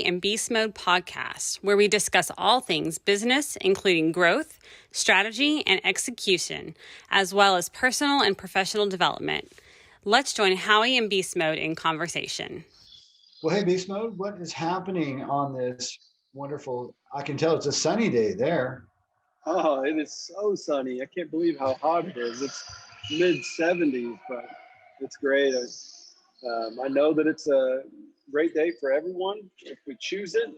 Howie and Beastmode podcast, where we discuss all things business, including growth, strategy, and execution, as well as personal and professional development. Let's join Howie and Beastmode in conversation. Well, hey, Beastmode, what is happening on this wonderful, I can tell it's a sunny day there. Oh, it is so sunny. I can't believe how hot it is. It's mid 70s, but it's great. I know that it's a great day for everyone if we choose it,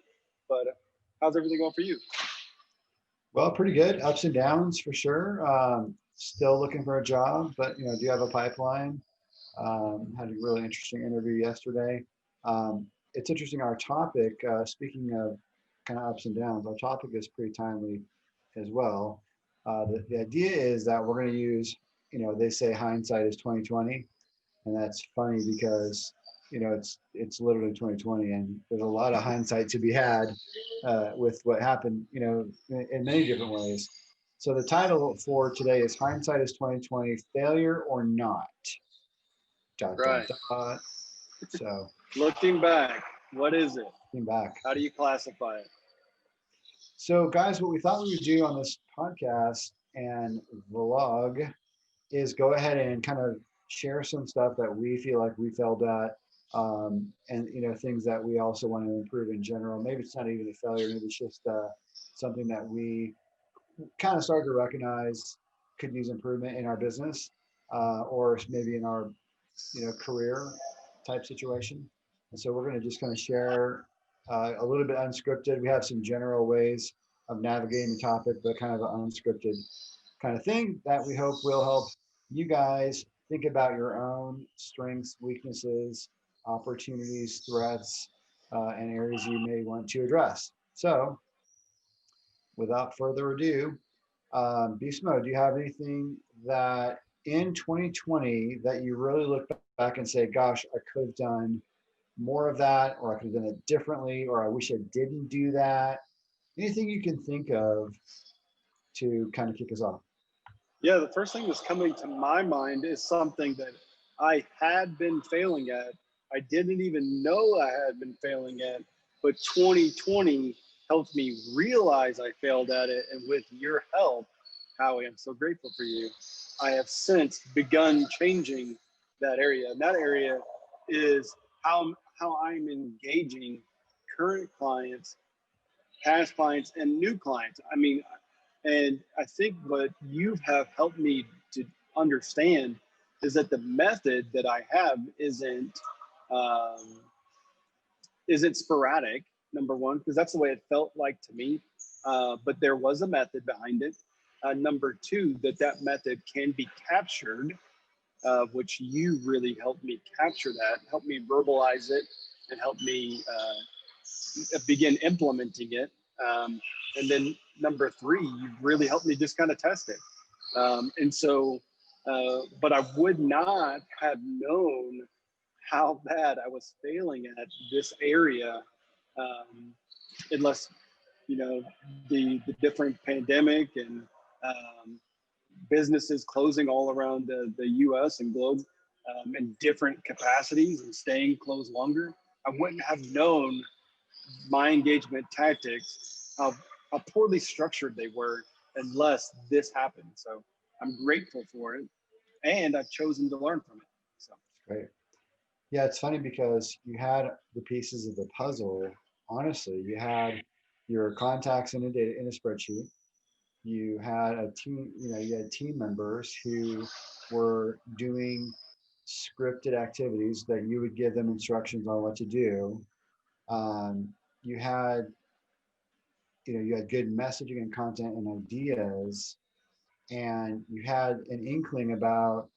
but how's everything going for you? Well, pretty good. Ups and downs for sure. Still looking for a job, but do have a pipeline. Had a really interesting interview yesterday. It's interesting. Our topic, speaking of kind of ups and downs, our topic is pretty timely as well. The idea is that we're going to use, they say hindsight is 2020, and that's funny because it's literally 2020, and there's a lot of hindsight to be had with what happened, in many different ways. So the title for today is Hindsight is 2020, Failure or Not. Dot, Right. dot, dot. So Looking back, what is it? looking back. How do you classify it? So guys, what we thought we would do on this podcast and vlog is go ahead and kind of share some stuff that we feel like we failed at, and things that we also want to improve in general. Maybe it's not even a failure, maybe it's just something that we kind of started to recognize could use improvement in our business, or maybe in our career type situation. And so we're going to just kind of share a little bit unscripted. We have some general ways of navigating the topic, but kind of an unscripted kind of thing that we hope will help you guys think about your own strengths, weaknesses, opportunities, threats, and areas you may want to address. So without further ado, Beast Mode, do you have anything that in 2020 that you really look back and say, gosh, I could have done more of that, or I could have done it differently, or I wish I didn't do that? Anything you can think of to kind of kick us off? Yeah, the first thing that's coming to my mind is something that I had been failing at. I didn't even know I had been failing at, but 2020 helped me realize I failed at it. And with your help, Howie, I'm so grateful for you. I have since begun changing that area. And that area is how I'm engaging current clients, past clients, and new clients. And I think what you have helped me to understand is that the method that I have isn't sporadic, number one, because that's the way it felt like to me. But there was a method behind it. Number two, that method can be captured, which you really helped me capture that, helped me verbalize it, and helped me begin implementing it. And then number three, you really helped me just kind of test it. But I would not have known how bad I was failing at this area unless, the different pandemic and businesses closing all around the US and globe in different capacities and staying closed longer. I wouldn't have known my engagement tactics, how poorly structured they were, unless this happened. So I'm grateful for it, and I've chosen to learn from it. So Great. Yeah, it's funny because you had the pieces of the puzzle. Honestly, you had your contacts in a spreadsheet. You had a team, you had team members who were doing scripted activities that you would give them instructions on what to do. You had you had good messaging and content and ideas, and you had an inkling about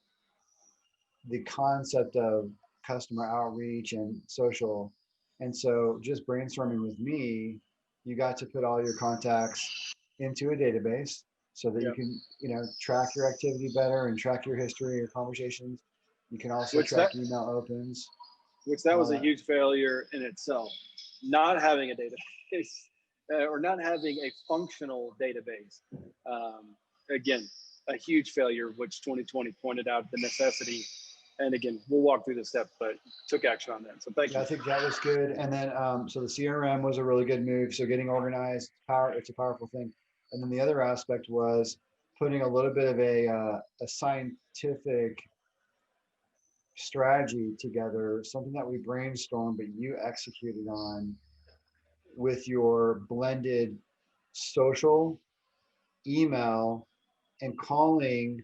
the concept of customer outreach and social. And so just brainstorming with me, you got to put all your contacts into a database so that you Yep. can, track your activity better and track your history, your conversations. You can also Which track that- email opens. that was a huge failure in itself, not having a database or not having a functional database. Again, a huge failure, which 2020 pointed out the necessity. And again, we'll walk through the steps, but took action on that. So thank you. I think that was good. And then, so the CRM was a really good move. So getting organized, it's a powerful thing. And then the other aspect was putting a little bit of a scientific strategy together, something that we brainstormed, but you executed on with your blended social, email, and calling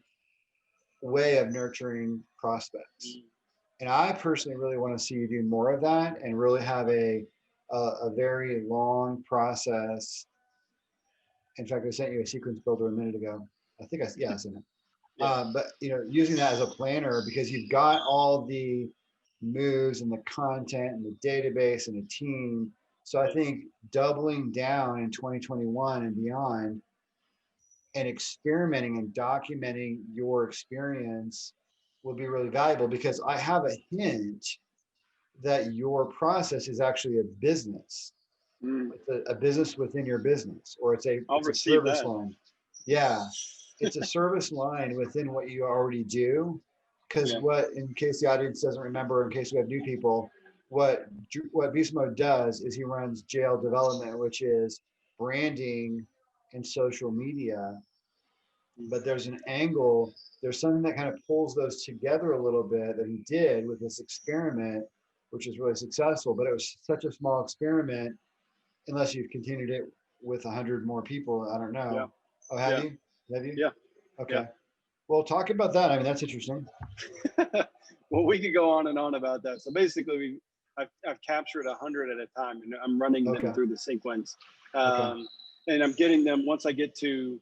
way of nurturing prospects. And I personally really want to see you do more of that and really have a very long process. In fact, I sent you a sequence builder a minute ago. I think I sent it. Yeah. But using that as a planner, because you've got all the moves and the content and the database and the team. So I think doubling down in 2021 and beyond and experimenting and documenting your experience will be really valuable, because I have a hint that your process is actually a business. It's a business within your business, or it's a service line. Yeah, it's a service line within what you already do. Because in case the audience doesn't remember, in case we have new people, what Beastmode does is he runs jail development, which is branding and social media. But there's an angle, there's something that kind of pulls those together a little bit that he did with this experiment, which is really successful. But it was such a small experiment, unless you've continued it with 100 more people. I don't know. Yeah. Oh, have you? Have you? Yeah. Okay. Yeah. Well, talk about that. I mean, that's interesting. Well, we could go on and on about that. So basically, I've captured 100 at a time, and I'm running them through the sequence. And I'm getting them, once I get to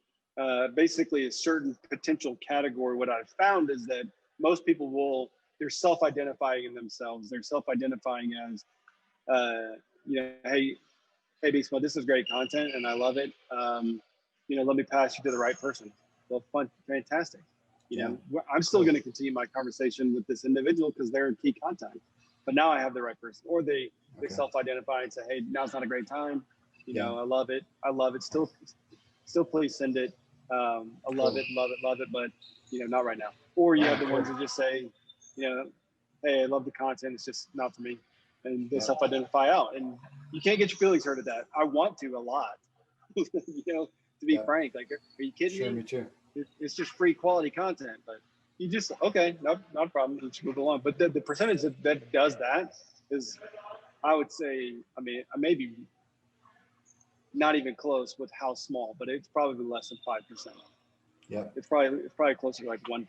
basically a certain potential category, what I've found is that most people they're self-identifying in themselves. They're self-identifying as, hey, Beastmode, this is great content and I love it. Let me pass you to the right person. Well, fun, fantastic. I'm still going to continue my conversation with this individual because they're a key contact. But now I have the right person. Or they self-identify and say, hey, now's not a great time. I love it. I love it. Still please send it. I love it, but not right now. Or you have the ones that just say, hey, I love the content, it's just not for me. And they self-identify out. And you can't get your feelings hurt at that. I want to a lot. To be frank, like, are you kidding me? Me too. It's just free quality content, but you just, okay, no, not a problem, let's move along. But the percentage that does that is, I would say, I maybe not even close with how small, but it's probably less than 5%. Yeah. It's probably closer to like 1%.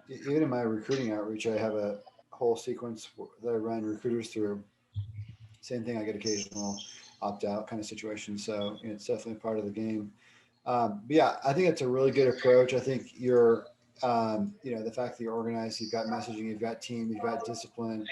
Even in my recruiting outreach, I have a whole sequence that I run recruiters through. Same thing, I get occasional opt-out kind of situation. So it's definitely part of the game. But yeah, I think it's a really good approach. I think you're, the fact that you're organized, you've got messaging, you've got team, you've got discipline,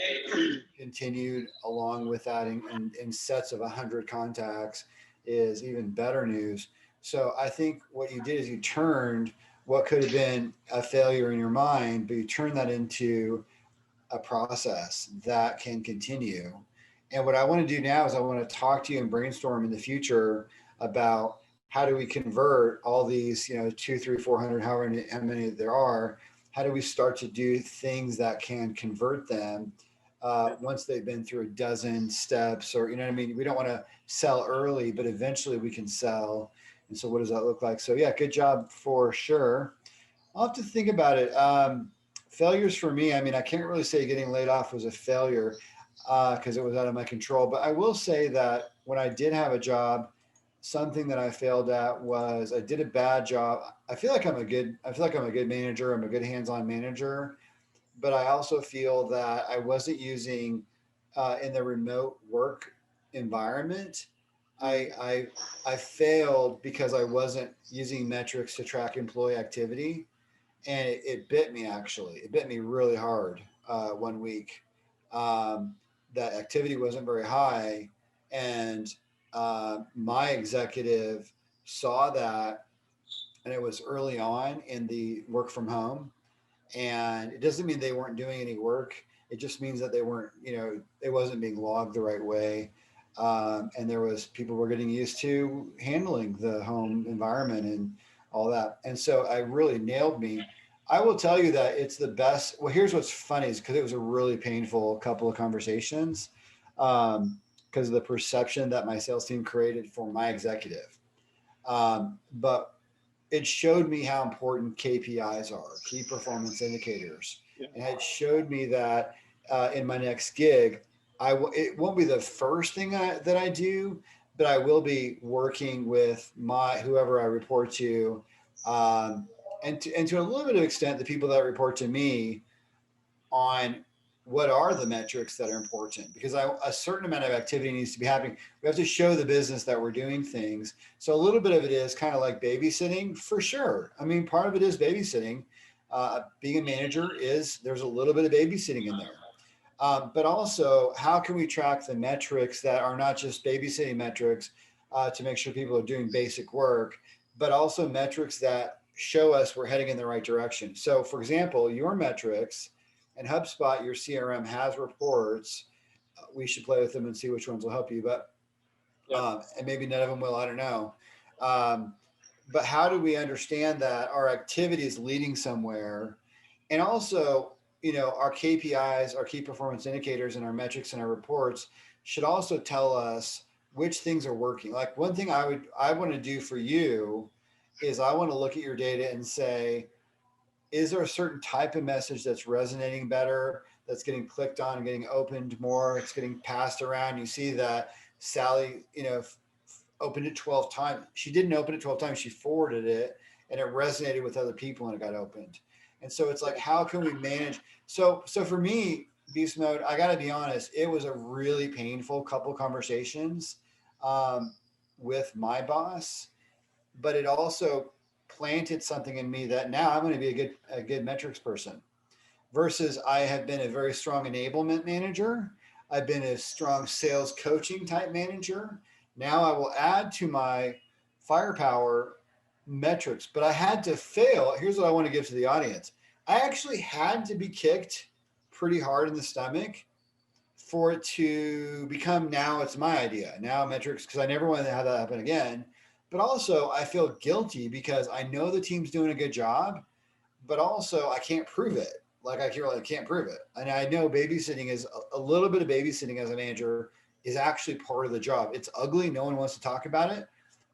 continued along with that in sets of 100 contacts is even better news. So I think what you did is you turned what could have been a failure in your mind, but you turned that into a process that can continue. And what I want to do now is I want to talk to you and brainstorm in the future about how do we convert all these, 200, 300, 400, how many there are, how do we start to do things that can convert them once they've been through a dozen steps, or, we don't want to sell early, but eventually we can sell. And so what does that look like? So yeah, good job for sure. I'll have to think about it. Failures for me, I can't really say getting laid off was a failure because it was out of my control. But I will say that when I did have a job, something that I failed at was I did a bad job. I feel like I'm a good manager. I'm a good hands-on manager, but I also feel that I wasn't using in the remote work environment. I failed because I wasn't using metrics to track employee activity, and it bit me actually. It bit me really hard 1 week. That activity wasn't very high, and my executive saw that, and it was early on in the work from home. And it doesn't mean they weren't doing any work. It just means that they weren't, it wasn't being logged the right way. And people were getting used to handling the home environment and all that. And so I really nailed me. I will tell you that it's the best. Well, here's what's funny is because it was a really painful couple of conversations because of the perception that my sales team created for my executive. But it showed me how important KPIs are, key performance indicators. Yeah. And it showed me that in my next gig, it won't be the first thing that I do, but I will be working with whoever I report to, um, and to a little bit of extent, the people that report to me on what are the metrics that are important because a certain amount of activity needs to be happening. We have to show the business that we're doing things. So a little bit of it is kind of like babysitting for sure. I mean, part of it is babysitting. Being a manager there's a little bit of babysitting in there. But also, how can we track the metrics that are not just babysitting metrics to make sure people are doing basic work, but also metrics that show us we're heading in the right direction. So, for example, your metrics and HubSpot, your CRM has reports. We should play with them and see which ones will help you. But and maybe none of them will. I don't know. Um, but how do we understand that our activity is leading somewhere, and also, our KPIs, our key performance indicators, and our metrics and our reports should also tell us which things are working. Like one thing I want to do for you is I want to look at your data and say, is there a certain type of message that's resonating better, that's getting clicked on and getting opened more, it's getting passed around? You see that Sally, opened it 12 times. She didn't open it 12 times. She forwarded it and it resonated with other people and it got opened. And so it's like, how can we manage? So for me, Beast Mode, I got to be honest, it was a really painful couple conversations with my boss, but it also planted something in me that now I'm going to be a good metrics person versus I have been a very strong enablement manager. I've been a strong sales coaching type manager. Now I will add to my firepower metrics, but I had to fail. Here's what I want to give to the audience. I actually had to be kicked pretty hard in the stomach for it to become now it's my idea. Now metrics, because I never want to have that happen again. But also I feel guilty because I know the team's doing a good job, but also I can't prove it. Like I can't prove it. And I know babysitting is a little bit of babysitting as a manager is actually part of the job. It's ugly. No one wants to talk about it,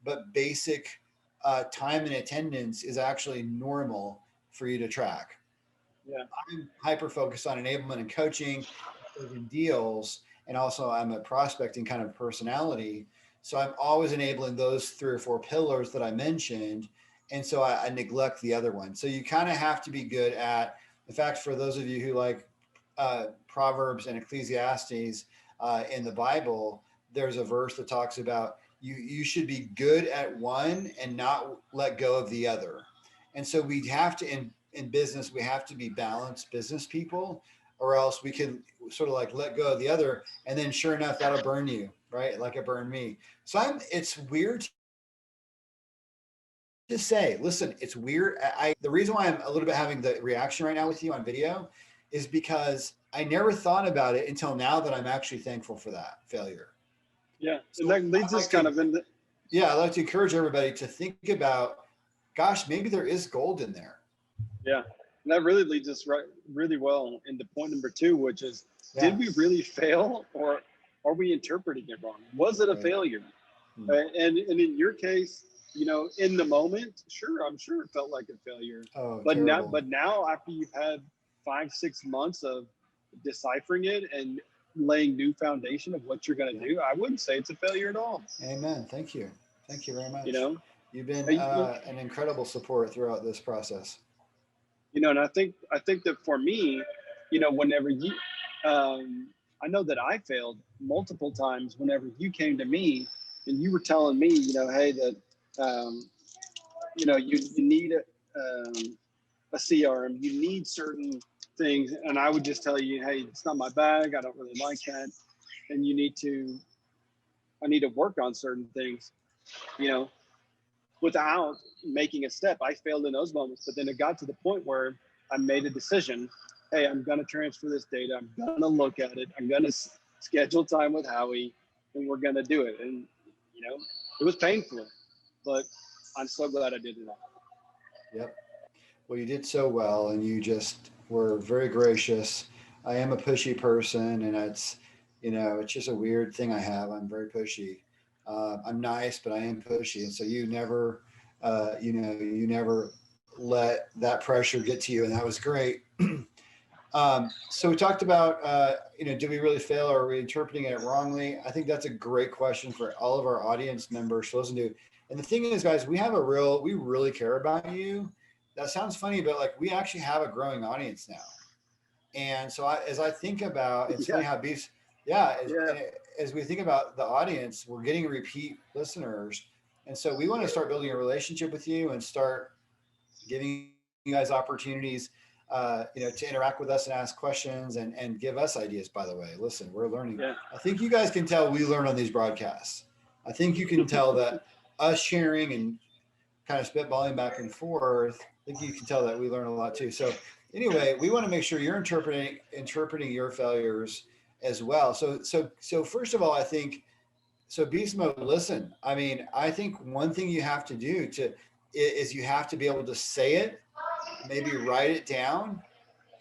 but basic time and attendance is actually normal for you to track. Yeah. I'm hyper focused on enablement and coaching, closing deals, and also I'm a prospecting kind of personality. So I'm always enabling those 3 or 4 pillars that I mentioned. And so I neglect the other one. So you kind of have to be good at, in fact, for those of you who like Proverbs and Ecclesiastes in the Bible, there's a verse that talks about you should be good at one and not let go of the other. And so we have to, in business, we have to be balanced business people, or else we can sort of like let go of the other. And then sure enough, that'll burn you, right? Like it burned me. So it's weird to say, listen, it's weird. The reason why I'm a little bit having the reaction right now with you on video is because I never thought about it until now that I'm actually thankful for that failure. Yeah. So And that leads us kind of into, yeah, I'd like to encourage everybody to think about, gosh, maybe there is gold in there. yeah. And that really leads us really well into point number 2, which is, did we really fail, or are we interpreting it wrong? Was it a failure? And in your case, in the moment, sure, I'm sure it felt like a failure. Oh, but terrible. now after you've had 5-6 months of deciphering it and laying new foundation of what you're going to do, I wouldn't say it's a failure at all. Amen. Thank you. Thank you very much. You've been an incredible support throughout this process. And I think that for me, whenever you, I know that I failed multiple times whenever you came to me and you were telling me, hey, that, you need a CRM, you need certain things. And I would just tell you, hey, it's not my bag. I don't really like that. And I need to work on certain things, without making a step. I failed in those moments, but then it got to the point where I made a decision. Hey, I'm going to transfer this data. I'm going to look at it. I'm going to schedule time with Howie, and we're going to do it. And, it was painful, but I'm so glad I did it. Yep. Well, you did so well, and you just were very gracious. I am a pushy person, and it's just a weird thing I have. I'm very pushy. I'm nice, but I am pushy, and so you never let that pressure get to you, and that was great. So we talked about, did we really fail, or are we interpreting it wrongly? I think that's a great question for all of our audience members to listen to. And the thing is, guys, we really care about you. That sounds funny, but like we actually have a growing audience now. And so as I think about, it's funny Yeah, how yeah, yeah, as we think about the audience, we're getting repeat listeners. And so we want to start building a relationship with you and start giving you guys opportunities, to interact with us and ask questions and give us ideas. By the way, listen, we're learning. yeah, I think you guys can tell we learn on these broadcasts. I think you can tell that us sharing and kind of spitballing back and forth, I think you can tell that we learn a lot too. So anyway, we want to make sure you're interpreting your failures as well. So first of all, I think so beast mode, listen, I mean, I think one thing you have to do is you have to be able to say it, maybe write it down,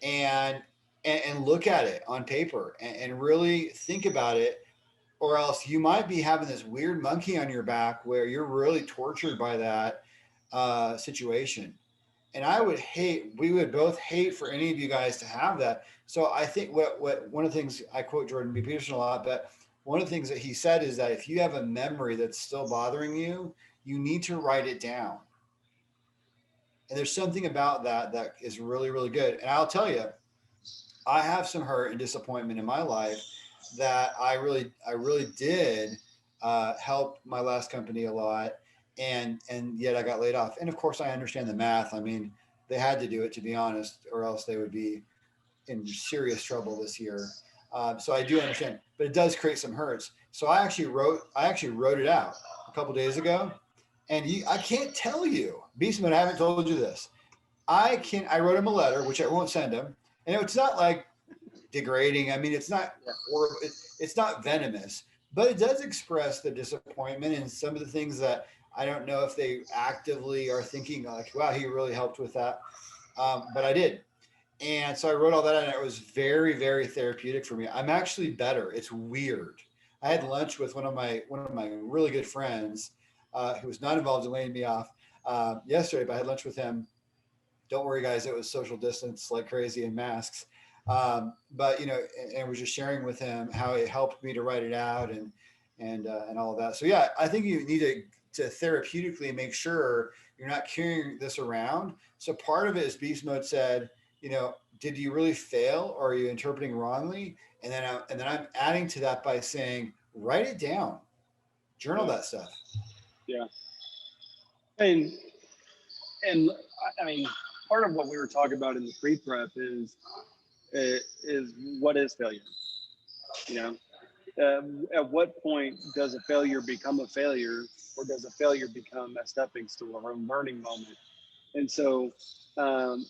and and look at it on paper and really think about it, or else you might be having this weird monkey on your back where you're really tortured by that situation. And we would both hate for any of you guys to have that. So I think what one of the things, I quote Jordan B. Peterson a lot, but one of the things that he said is that if you have a memory that's still bothering you, you need to write it down. And there's something about that is really, really good. And I'll tell you, I have some hurt and disappointment in my life that I really did help my last company a lot, and yet I got laid off. And of course, I understand the math. I mean, they had to do it, to be honest, or else they would be in serious trouble this year. So I do understand, but it does create some hurts. So I actually wrote it out a couple days ago, and I can't tell you, Beastman, I haven't told you this. I wrote him a letter, which I won't send him, and it's not like degrading. I mean, it's not, yeah, or it's not venomous, but it does express the disappointment and some of the things that I don't know if they actively are thinking like, wow, he really helped with that. But I did. And so I wrote all that, and it was very, very therapeutic for me. I'm actually better. It's weird. I had lunch with one of my really good friends, who was not involved in laying me off, yesterday, but I had lunch with him. Don't worry, guys, it was social distance like crazy and masks. But and was just sharing with him how it helped me to write it out and all of that. So yeah, I think you need to therapeutically make sure you're not carrying this around. So part of it is Beast Mode said, did you really fail, or are you interpreting wrongly? And then I'm adding to that by saying, write it down, journal yeah, that stuff. yeah. And and I mean, part of what we were talking about in the pre-prep is what is failure? You know, at what point does a failure become a failure, or does a failure become a stepping stool or a learning moment? And so, um,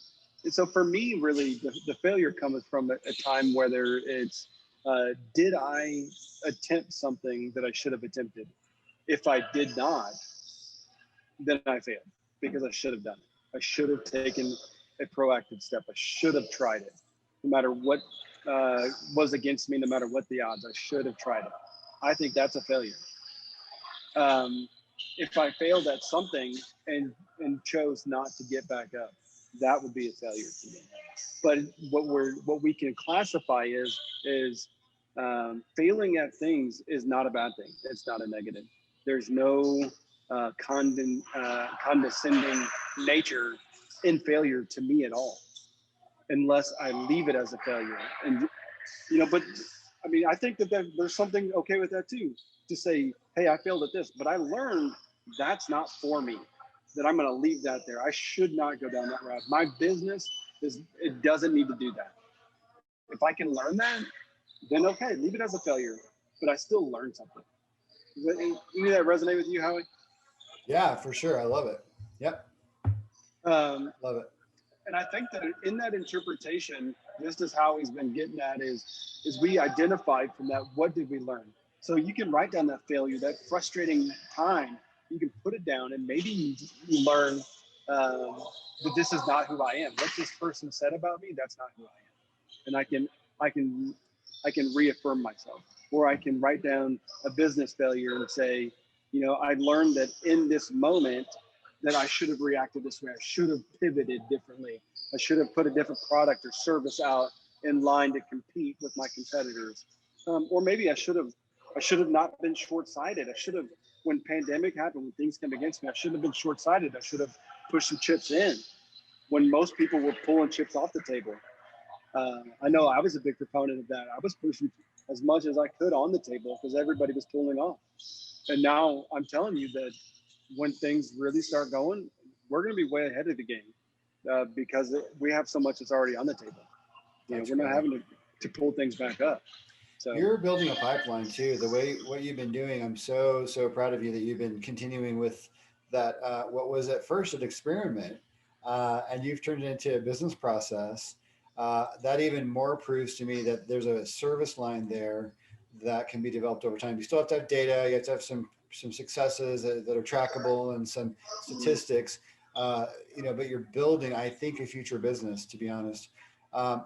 for me, really, the failure comes from a time whether it's did I attempt something that I should have attempted? If I did not, then I failed because I should have done it. I should have taken a proactive step. I should have tried it, no matter what was against me, no matter what the odds. I should have tried it. I think that's a failure. Um, if I failed at something and chose not to get back up, that would be a failure to me. But what we can classify is failing at things is not a bad thing. It's not a negative. There's no condescending nature in failure to me at all, unless I leave it as a failure. And but I mean, I think that there's something okay with that too, to say, hey, I failed at this, but I learned that's not for me, that I'm going to leave that there. I should not go down that route. My business it doesn't need to do that. If I can learn that, then okay, leave it as a failure, but I still learned something. Any of that resonate with you, Howie? Yeah, for sure. I love it. Yep. Love it. And I think that in that interpretation, just as Howie's been getting at, is we identified from that, what did we learn? So you can write down that failure, that frustrating time, you can put it down, and maybe you learn but this is not who I am. What this person said about me, that's not who I am. And I can reaffirm myself, or I can write down a business failure and say, you know, I learned that in this moment that I should have reacted this way. I should have pivoted differently. I should have put a different product or service out in line to compete with my competitors. Or maybe I should have not been short-sighted. I should have, when pandemic happened, when things came against me, I shouldn't have been short-sighted. I should have pushed some chips in when most people were pulling chips off the table. I know I was a big proponent of that. I was pushing as much as I could on the table because everybody was pulling off. And now I'm telling you that when things really start going, we're going to be way ahead of the game because we have so much that's already on the table. You know, we're not having to pull things back up. So you're building a pipeline too. The way what you've been doing, I'm so proud of you that you've been continuing with that. What was at first an experiment, and you've turned it into a business process. That even more proves to me that there's a service line there that can be developed over time. You still have to have data. You have to have some successes that are trackable and some statistics. You know, but you're building, I think, a future business. To be honest.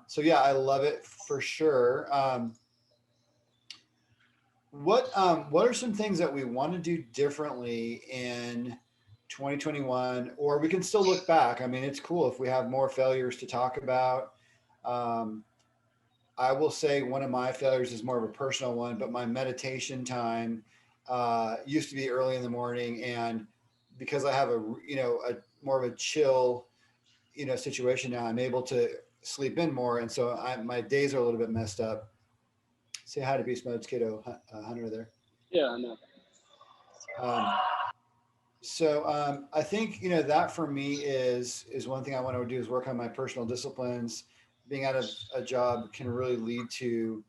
So yeah, I love it for sure. What are some things that we want to do differently in 2021, or we can still look back? I mean, it's cool if we have more failures to talk about. I will say one of my failures is more of a personal one, but my meditation time used to be early in the morning, and because I have a more of a chill situation now, I'm able to sleep in more, and so my days are a little bit messed up. Say hi to Beastmode's kiddo, Hunter there. yeah, I know. I think that for me is one thing I want to do is work on my personal disciplines. Being out of a job can really lead to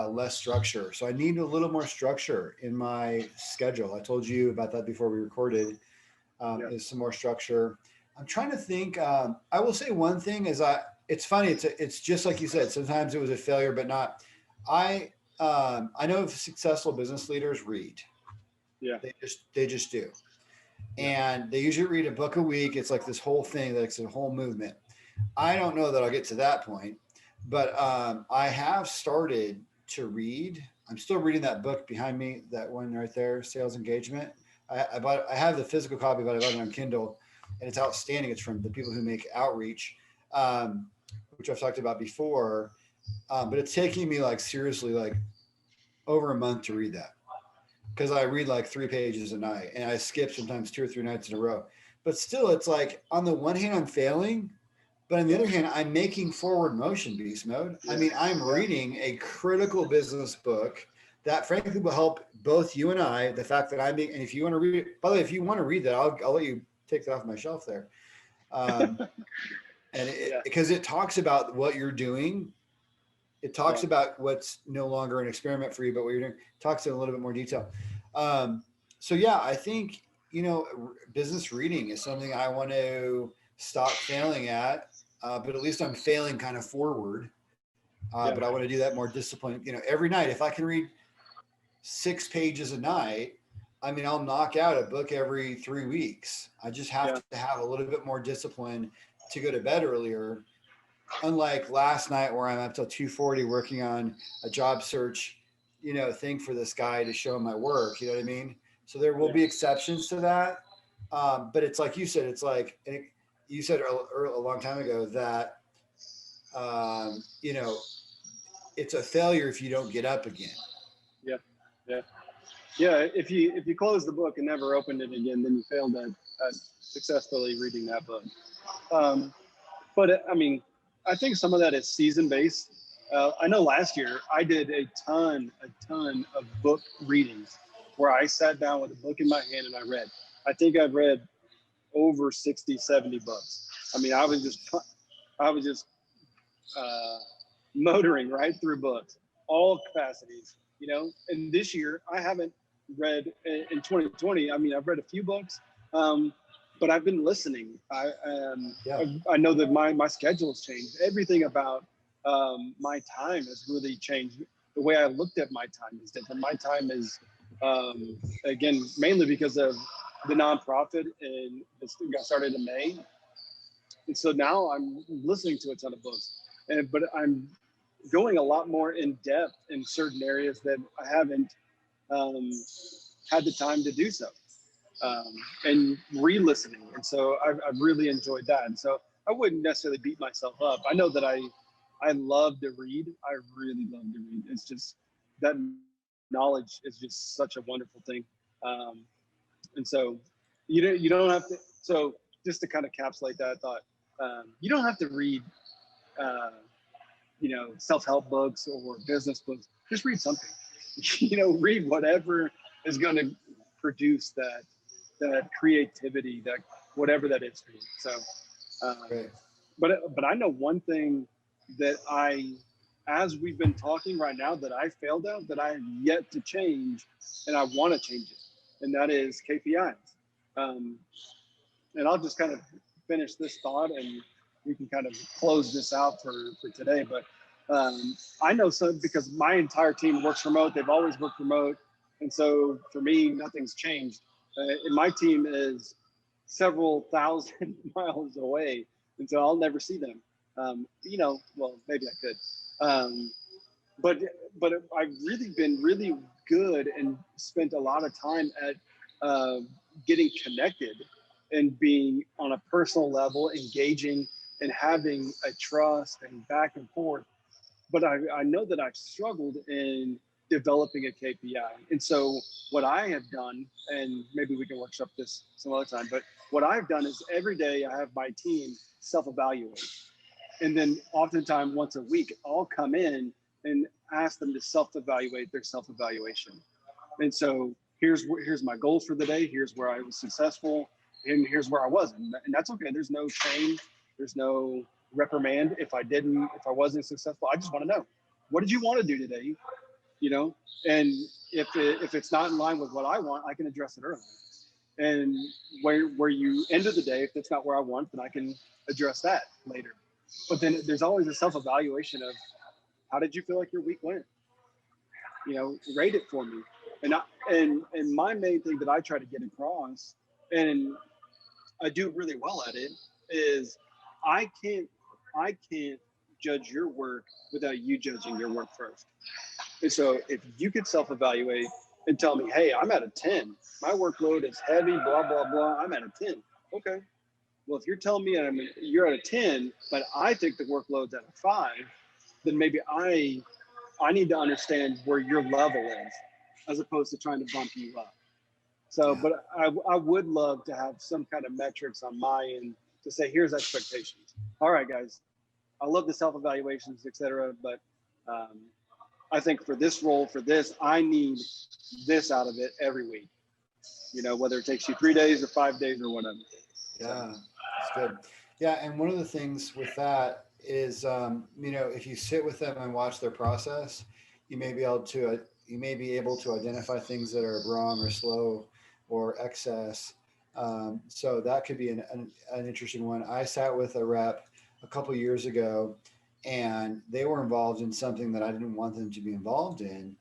less structure, so I need a little more structure in my schedule. I told you about that before we recorded. Is some more structure. I'm trying to think. I will say one thing is it's funny. It's just like you said. Sometimes it was a failure, but not. I know successful business leaders read. Yeah. They just do. And they usually read a book a week. It's like this whole thing, like it's a whole movement. I don't know that I'll get to that point, but I have started to read. I'm still reading that book behind me, that one right there, Sales Engagement. I have the physical copy, but I bought it on Kindle, and it's outstanding. It's from the people who make Outreach, which I've talked about before. But it's taking me seriously over a month to read that, because I read 3 pages a night, and I skip sometimes 2 or 3 nights in a row. But still, it's on the one hand, I'm failing, but on the other hand, I'm making forward motion, Beast Mode. I mean, I'm reading a critical business book that frankly will help both you and I. The fact that and if you want to read it, by the way, if you want to read that, I'll let you take that off my shelf there. Because it talks about what you're doing. It talks about what's no longer an experiment for you, but what you're doing. It talks in a little bit more detail. So yeah, I think, business reading is something I want to stop failing at, but at least I'm failing kind of forward. But I want to do that more disciplined, every night. If I can read 6 pages a night, I mean, I'll knock out a book every 3 weeks. I just have to have a little bit more discipline to go to bed earlier. Unlike last night where I'm up till 2:40 working on a job search, thing for this guy to show him my work, you know what I mean? So there will be exceptions to that. But it's like you said, you said a long time ago that, it's a failure if you don't get up again. Yeah. If you close the book and never opened it again, then you failed at successfully reading that book. But I mean, I think some of that is season based. I know last year I did a ton of book readings where I sat down with a book in my hand and I read. I think I've read over 60, 70 books. I mean, I was just motoring right through books, all capacities, and this year I haven't read in 2020. I mean, I've read a few books, but I've been listening. I know that my schedule has changed. Everything about my time has really changed. The way I looked at my time is different. My time is, again, mainly because of the nonprofit, and this got started in May. And so now I'm listening to a ton of books, but I'm going a lot more in depth in certain areas that I haven't um, had the time to do so, and re-listening. And so I've really enjoyed that. And so I wouldn't necessarily beat myself up. I know that I love to read. I really love to read. It's just that knowledge is just such a wonderful thing. And so you don't have to. So just to kind of capsulate that thought, you don't have to read, uh, self-help books or business books. Just read something. Read whatever is going to produce that creativity, that whatever that is for you. So, Great. but I know one thing that as we've been talking right now, that I failed at, that I have yet to change, and I want to change it, and that is KPIs. And I'll just kind of finish this thought, and we can kind of close this out for today. But I know some, because my entire team works remote. They've always worked remote. And so for me, nothing's changed. And my team is several thousand miles away. And so I'll never see them. Well, maybe I could. But I've really been really good and spent a lot of time at getting connected and being on a personal level, engaging and having a trust and back and forth. But I know that I've struggled in developing a KPI. And so what I have done, and maybe we can workshop this some other time, but what I've done is every day I have my team self-evaluate. And then oftentimes once a week, I'll come in and ask them to self-evaluate their self-evaluation. And so here's my goals for the day. Here's where I was successful, and here's where I wasn't. And that's okay. There's no shame. There's no reprimand if I wasn't successful. I just want to know, what did you want to do today? And if it's not in line with what I want, I can address it early. And where you end of the day, if it's not where I want, then I can address that later. But then there's always a self-evaluation of, how did you feel like your week went? Rate it for me. And my main thing that I try to get across, and I do really well at it, is I can't judge your work without you judging your work first. And so if you could self-evaluate and tell me, hey, I'm at a 10, my workload is heavy, blah, blah, blah, I'm at a 10. Okay. Well, if you're telling me you're at a 10, but I think the workload's at a 5, then maybe I need to understand where your level is, as opposed to trying to bump you up. So, but I would love to have some kind of metrics on my end to say, here's expectations. All right, guys, I love the self-evaluations, et cetera, but I think for this role, I need this out of it every week, whether it takes you 3 days or 5 days or whatever. Yeah, that's good. Yeah, and one of the things with that is, if you sit with them and watch their process, you may be able to identify things that are wrong or slow or excess. So that could be an interesting one. I sat with a rep a couple years ago, and they were involved in something that I didn't want them to be involved in.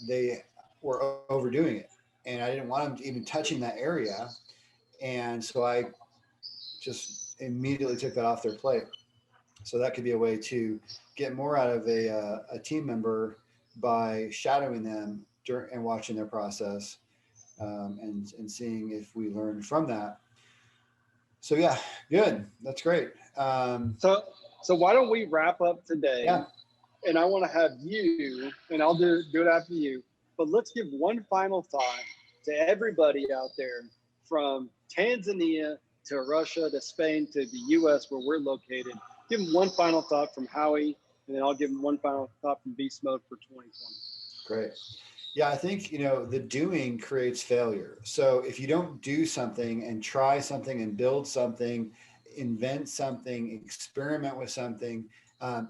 They were overdoing it, and I didn't want them to even touching that area. And so I just immediately took that off their plate. So that could be a way to get more out of a team member by shadowing them and watching their process, and seeing if we learn from that. So yeah, good. That's great. So why don't we wrap up today? Yeah. And I want to have you, and I'll do it after you, but let's give one final thought to everybody out there, from Tanzania to Russia to Spain to the US where we're located. Give them one final thought from Howie, and then I'll give them one final thought from Beastmode for 2020. Great. Yeah, I think, the doing creates failure. So if you don't do something and try something and build something, invent something, experiment with something,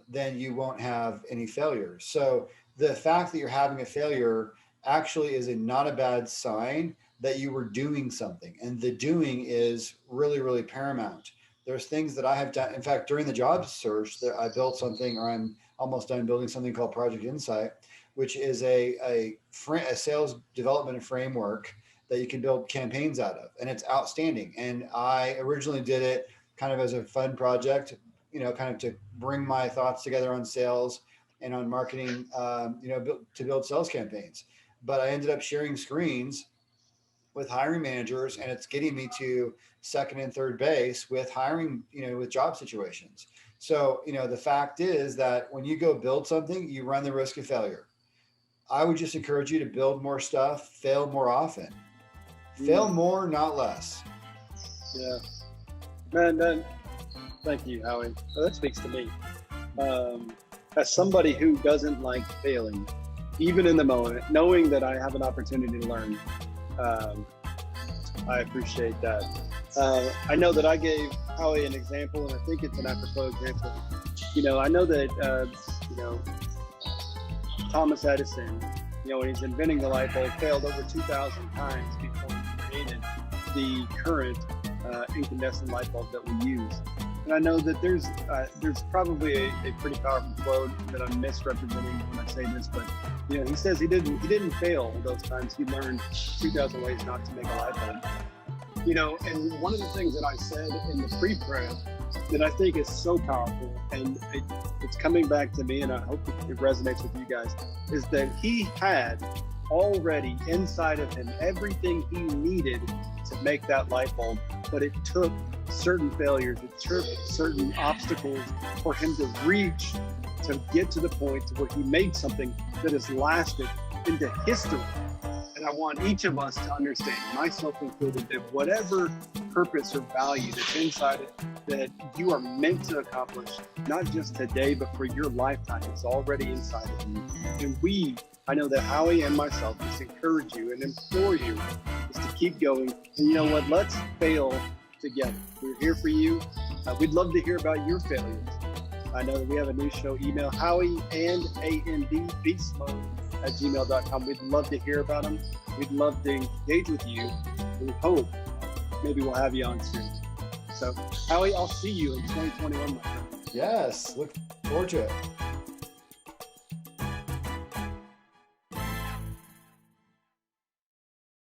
then you won't have any failures. So the fact that you're having a failure actually is not a bad sign that you were doing something. And the doing is really, really paramount. There's things that I have done. In fact, during the job search, that I built something, or I'm almost done building something called Project Insight, which is a sales development framework that you can build campaigns out of, and it's outstanding. And I originally did it kind of as a fun project, kind of to bring my thoughts together on sales and on marketing, to build sales campaigns. But I ended up sharing screens with hiring managers, and it's getting me to second and third base with hiring, with job situations. So, the fact is that when you go build something, you run the risk of failure. I would just encourage you to build more stuff, fail more often. Fail more, not less. Yeah. Man, thank you, Howie. Well, that speaks to me. As somebody who doesn't like failing, even in the moment, knowing that I have an opportunity to learn, I appreciate that. I know that I gave Howie an example, and I think it's an apropos example. I know that, Thomas Edison, when he's inventing the light bulb, failed over 2,000 times before he created the current incandescent light bulb that we use. And I know that there's probably a pretty powerful quote that I'm misrepresenting when I say this, but he says he didn't fail those times. He learned 2,000 ways not to make a light bulb. And one of the things that I said in the pre-prep that I think is so powerful, and it's coming back to me, and I hope it resonates with you guys, is that he had already inside of him everything he needed to make that light bulb, but it took certain failures, it took certain obstacles for him to reach, to get to the point to where he made something that has lasted into history. And I want each of us to understand, myself included, that whatever purpose or value that's inside it that you are meant to accomplish, not just today, but for your lifetime, is already inside of you. And I know that Howie and myself just encourage you and implore you is to keep going. And you know what? Let's fail together. We're here for you. We'd love to hear about your failures. I know that we have a new show. Email Howie and Beastmode at gmail.com. We'd love to hear about them. We'd love to engage with you. We hope maybe we'll have you on soon. So, Howie, I'll see you in 2021, my friend. Yes, look forward to it.